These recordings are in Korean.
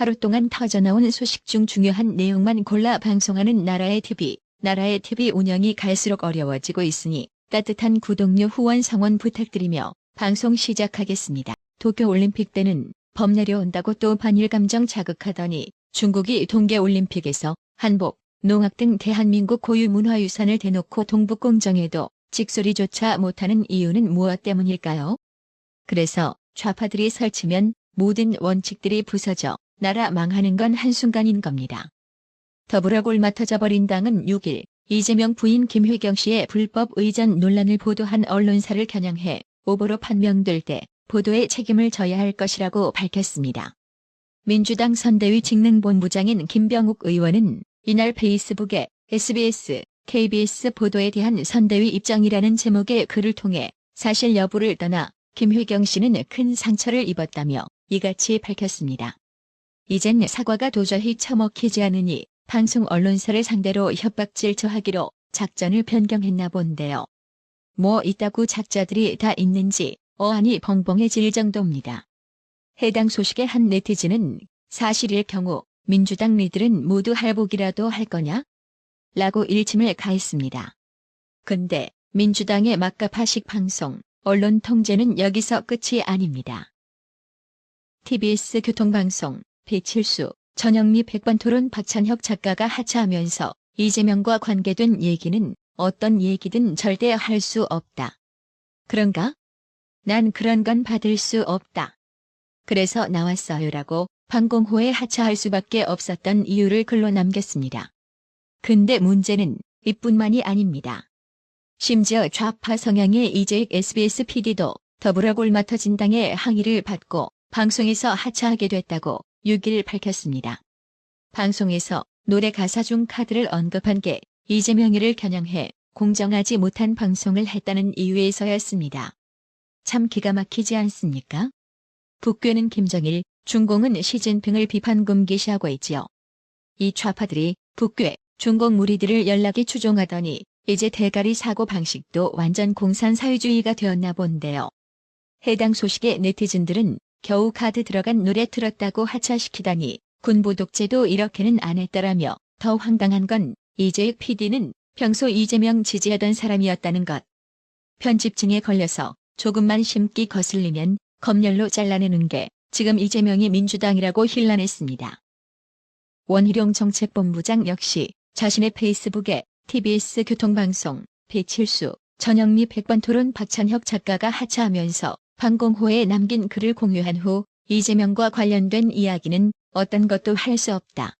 하루 동안 터져나온 소식 중 중요한 내용만 골라 방송하는 나라의 TV. 나라의 TV 운영이 갈수록 어려워지고 있으니 따뜻한 구독료 후원 성원 부탁드리며 방송 시작하겠습니다. 도쿄올림픽 때는 범 내려온다고 또 반일 감정 자극하더니 중국이 동계올림픽에서 한복, 농악 등 대한민국 고유 문화유산을 대놓고 동북공정에도 찍소리조차 못하는 이유는 무엇 때문일까요? 그래서 좌파들이 설치면 모든 원칙들이 부서져 나라 망하는 건 한순간인 겁니다. 더불어 골마 터져버린 당은 6일 이재명 부인 김회경 씨의 불법 의전 논란을 보도한 언론사를 겨냥해 오보로 판명될 때 보도에 책임을 져야 할 것이라고 밝혔습니다. 민주당 선대위 직능본부장인 김병욱 의원은 이날 페이스북에 SBS, KBS 보도에 대한 선대위 입장이라는 제목의 글을 통해 사실 여부를 떠나 김회경 씨는 큰 상처를 입었다며 이같이 밝혔습니다. 이젠 사과가 도저히 처먹히지 않으니 방송 언론사를 상대로 협박 질투하기로 작전을 변경했나 본데요. 뭐 있다고 작자들이 다 있는지 어안이 벙벙해질 정도입니다. 해당 소식의 한 네티즌은 사실일 경우 민주당 리들은 모두 할복이라도 할 거냐? 라고 일침을 가했습니다. 근데 민주당의 막가파식 방송, 언론 통제는 여기서 끝이 아닙니다. TBS 교통방송, 배칠수, 전영미 백반토론 박찬혁 작가가 하차하면서 이재명과 관계된 얘기는 어떤 얘기든 절대 할 수 없다. 그런가? 난 그런 건 받을 수 없다. 그래서 나왔어요라고 방공호에 하차할 수밖에 없었던 이유를 글로 남겼습니다. 근데 문제는 이뿐만이 아닙니다. 심지어 좌파 성향의 이재익 SBS PD도 더불어 골마 터진 당의 항의를 받고 방송에서 하차하게 됐다고 6일 밝혔습니다. 방송에서 노래 가사 중 카드를 언급한 게 이재명이를 겨냥해 공정하지 못한 방송을 했다는 이유에서였습니다. 참 기가 막히지 않습니까? 북괴는 김정일, 중공은 시진핑을 비판 금기시하고 있지요. 이 좌파들이 북괴, 중공 무리들을 연락이 추종하더니 이제 대가리 사고 방식도 완전 공산사회주의가 되었나 본데요. 해당 소식에 네티즌들은 겨우 카드 들어간 노래 틀었다고 하차시키다니 군부 독재도 이렇게는 안 했더라며 더 황당한 건 이재익 PD는 평소 이재명 지지하던 사람이었다는 것. 편집증에 걸려서 조금만 심기 거슬리면 검열로 잘라내는 게 지금 이재명이 민주당이라고 힐난했습니다. 원희룡 정책본부장 역시 자신의 페이스북에 TBS 교통방송, 배칠수, 전영미 백반토론 박찬혁 작가가 하차하면서 방공호에 남긴 글을 공유한 후 이재명과 관련된 이야기는 어떤 것도 할 수 없다.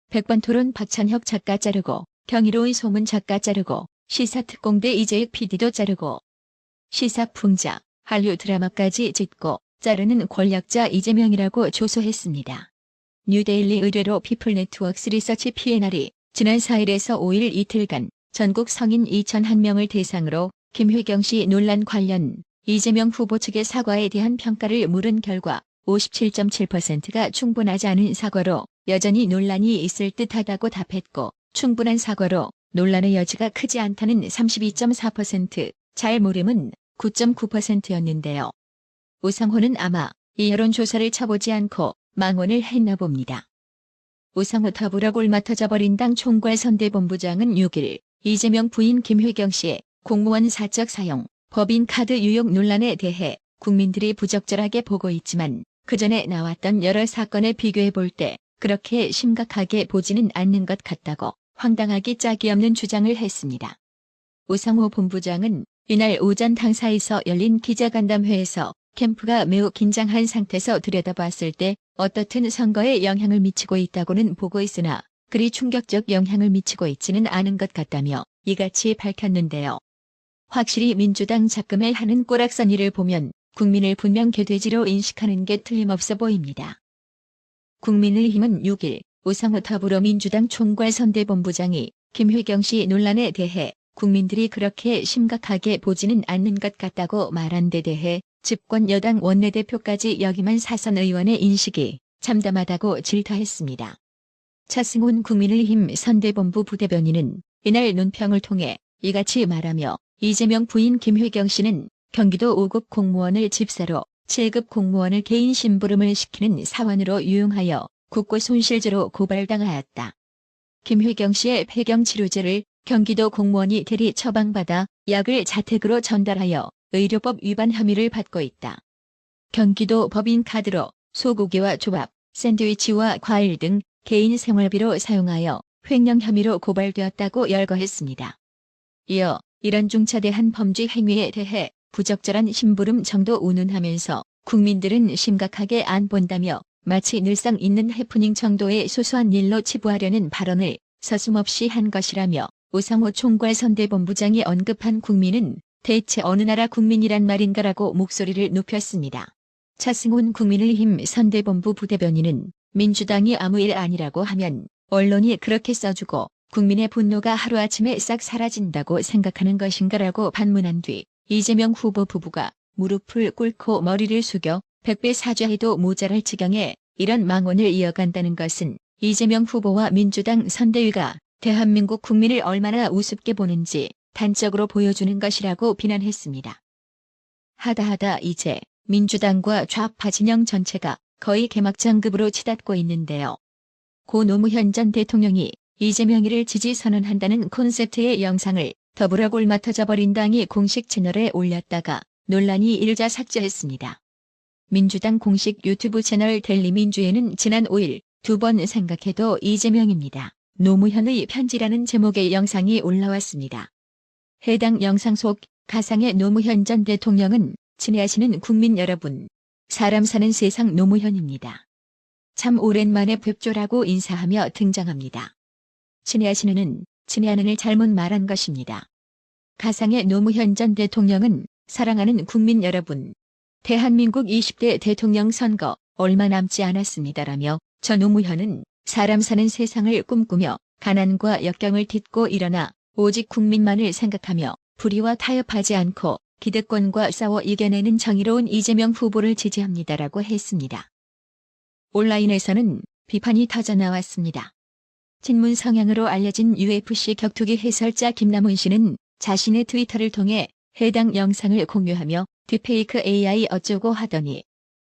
백반토론 박찬혁 작가 자르고 경이로운 소문 작가 자르고 시사특공대 이재익 PD도 자르고 시사풍자, 한류 드라마까지 짓고 자르는 권력자 이재명이라고 조소했습니다. 뉴데일리 의뢰로 피플네트워크스 리서치 PNR이 지난 4일에서 5일 이틀간 전국 성인 2,001명을 대상으로 김회경 씨 논란 관련 이재명 후보 측의 사과에 대한 평가를 물은 결과 57.7%가 충분하지 않은 사과로 여전히 논란이 있을 듯하다고 답했고 충분한 사과로 논란의 여지가 크지 않다는 32.4%, 잘 모름은 9.9%였는데요. 우상호는 아마 이 여론조사를 쳐보지 않고 망언을 했나 봅니다. 우상호 더불어 골마 터져버린 당 총괄선대본부장은 6일 이재명 부인 김회경 씨의 공무원 사적 사용, 법인카드 유용 논란에 대해 국민들이 부적절하게 보고 있지만 그전에 나왔던 여러 사건에 비교해 볼 때 그렇게 심각하게 보지는 않는 것 같다고 황당하기 짝이 없는 주장을 했습니다. 우상호 본부장은 이날 오전 당사에서 열린 기자간담회에서 캠프가 매우 긴장한 상태에서 들여다봤을 때 어떻든 선거에 영향을 미치고 있다고는 보고 있으나 그리 충격적 영향을 미치고 있지는 않은 것 같다며 이같이 밝혔는데요. 확실히 민주당 작금에 하는 꼬락서니를 보면 국민을 분명 개돼지로 인식하는 게 틀림없어 보입니다. 국민의힘은 6일 우상호 더불어민주당 총괄선대본부장이 김회경 씨 논란에 대해 국민들이 그렇게 심각하게 보지는 않는 것 같다고 말한 데 대해 집권 여당 원내대표까지 역임한 사선 의원의 인식이 참담하다고 질타했습니다. 차승훈 국민의힘 선대본부 부대변인은 이날 논평을 통해 이같이 말하며 이재명 부인 김회경 씨는 경기도 5급 공무원을 집사로 7급 공무원을 개인 심부름을 시키는 사원으로 유용하여 국고 손실죄로 고발당하였다. 김휘경 씨의 폐경치료제를 경기도 공무원이 대리 처방받아 약을 자택으로 전달하여 의료법 위반 혐의를 받고 있다. 경기도 법인카드로 소고기와 조밥, 샌드위치와 과일 등 개인 생활비로 사용하여 횡령 혐의로 고발되었다고 열거했습니다. 이어 이런 중차대한 범죄 행위에 대해 부적절한 심부름 정도 운운하면서 국민들은 심각하게 안 본다며 마치 늘상 있는 해프닝 정도의 소소한 일로 치부하려는 발언을 서슴없이 한 것이라며 우상호 총괄선대본부장이 언급한 국민은 대체 어느 나라 국민이란 말인가라고 목소리를 높였습니다. 차승훈 국민의힘 선대본부 부대변인은 민주당이 아무 일 아니라고 하면 언론이 그렇게 써주고 국민의 분노가 하루아침에 싹 사라진다고 생각하는 것인가라고 반문한 뒤 이재명 후보 부부가 무릎을 꿇고 머리를 숙여 100배 사죄해도 모자랄 지경에 이런 망언을 이어간다는 것은 이재명 후보와 민주당 선대위가 대한민국 국민을 얼마나 우습게 보는지 단적으로 보여주는 것이라고 비난했습니다. 하다하다 이제 민주당과 좌파 진영 전체가 거의 개막장급으로 치닫고 있는데요. 고 노무현 전 대통령이 이재명이를 지지 선언한다는 콘셉트의 영상을 더불어 골마 터져버린 당이 공식 채널에 올렸다가 논란이 일자 삭제했습니다. 민주당 공식 유튜브 채널 델리민주에는 지난 5일 두 번 생각해도 이재명입니다. 노무현의 편지라는 제목의 영상이 올라왔습니다. 해당 영상 속 가상의 노무현 전 대통령은 친애하시는 국민 여러분, 사람 사는 세상 노무현입니다. 참 오랜만에 뵙죠라고 인사하며 등장합니다. 친애하시는은 친애하는을 잘못 말한 것입니다. 가상의 노무현 전 대통령은 사랑하는 국민 여러분, 대한민국 20대 대통령 선거 얼마 남지 않았습니다라며 저 노무현은 사람 사는 세상을 꿈꾸며 가난과 역경을 딛고 일어나 오직 국민만을 생각하며 불의와 타협하지 않고 기득권과 싸워 이겨내는 정의로운 이재명 후보를 지지합니다라고 했습니다. 온라인에서는 비판이 터져나왔습니다. 친문 성향으로 알려진 UFC 격투기 해설자 김남훈 씨는 자신의 트위터를 통해 해당 영상을 공유하며 딥페이크 AI 어쩌고 하더니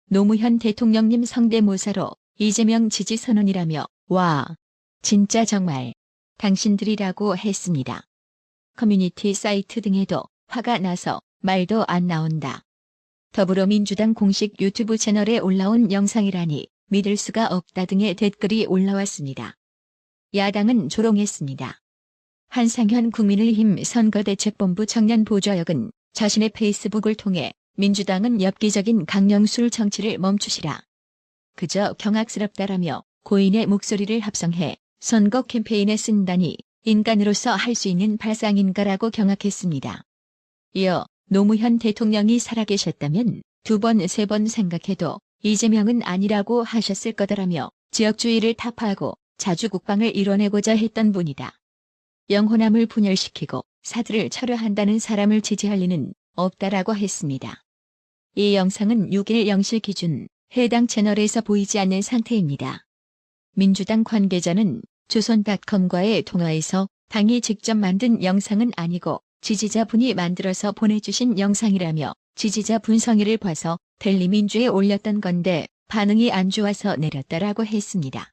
노무현 대통령님 성대모사로 이재명 지지 선언이라며 와, 진짜 정말 당신들이라고 했습니다. 커뮤니티 사이트 등에도 화가 나서 말도 안 나온다. 더불어민주당 공식 유튜브 채널에 올라온 영상이라니 믿을 수가 없다 등의 댓글이 올라왔습니다. 야당은 조롱했습니다. 한상현 국민의힘 선거대책본부 청년보좌역은 자신의 페이스북을 통해 민주당은 엽기적인 강령술 정치를 멈추시라. 그저 경악스럽다라며 고인의 목소리를 합성해 선거 캠페인에 쓴다니 인간으로서 할 수 있는 발상인가라고 경악했습니다. 이어 노무현 대통령이 살아계셨다면 두 번, 세 번 생각해도 이재명은 아니라고 하셨을 거다라며 지역주의를 타파하고 자주 국방을 이뤄내고자 했던 분이다. 영호남을 분열시키고 사드를 철회한다는 사람을 지지할 리는 없다라고 했습니다. 이 영상은 6일 0시 기준 해당 채널에서 보이지 않는 상태입니다. 민주당 관계자는 조선닷컴과의 통화에서 당이 직접 만든 영상은 아니고 지지자분이 만들어서 보내주신 영상이라며 지지자 분성의를 봐서 델리민주에 올렸던 건데 반응이 안 좋아서 내렸다라고 했습니다.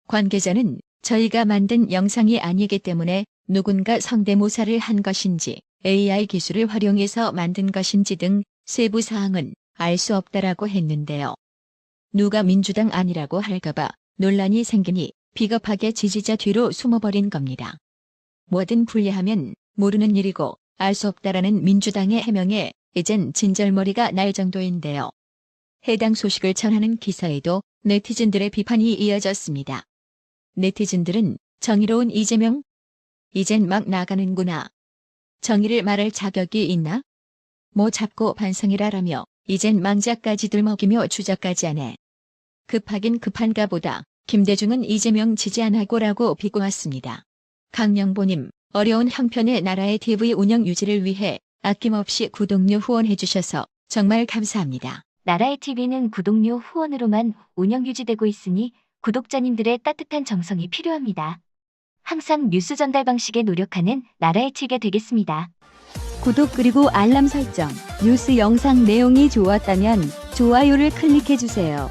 관계자는 저희가 만든 영상이 아니기 때문에 누군가 성대모사를 한 것인지 AI 기술을 활용해서 만든 것인지 등 세부 사항은 알 수 없다라고 했는데요. 누가 민주당 아니라고 할까봐 논란이 생기니 비겁하게 지지자 뒤로 숨어버린 겁니다. 뭐든 분리하면 모르는 일이고 알 수 없다라는 민주당의 해명에 이젠 진절머리가 날 정도인데요. 해당 소식을 전하는 기사에도 네티즌들의 비판이 이어졌습니다. 네티즌들은 정의로운 이재명? 이젠 막 나가는구나. 정의를 말할 자격이 있나? 뭐 잡고 반성이라라며 이젠 망자까지들 먹이며 주작까지 하네. 급하긴 급한가 보다. 김대중은 이재명 지지 안 하고라고 비꼬았습니다. 강영보님, 어려운 형편의 나라의 TV 운영 유지를 위해 아낌없이 구독료 후원해 주셔서 정말 감사합니다. 나라의 TV는 구독료 후원으로만 운영 유지되고 있으니 구독자님들의 따뜻한 정성이 필요합니다. 항상 뉴스 전달 방식에 노력하는 나라의 TV가 되겠습니다. 구독 그리고 알람 설정, 뉴스 영상 내용이 좋았다면 좋아요를 클릭해 주세요.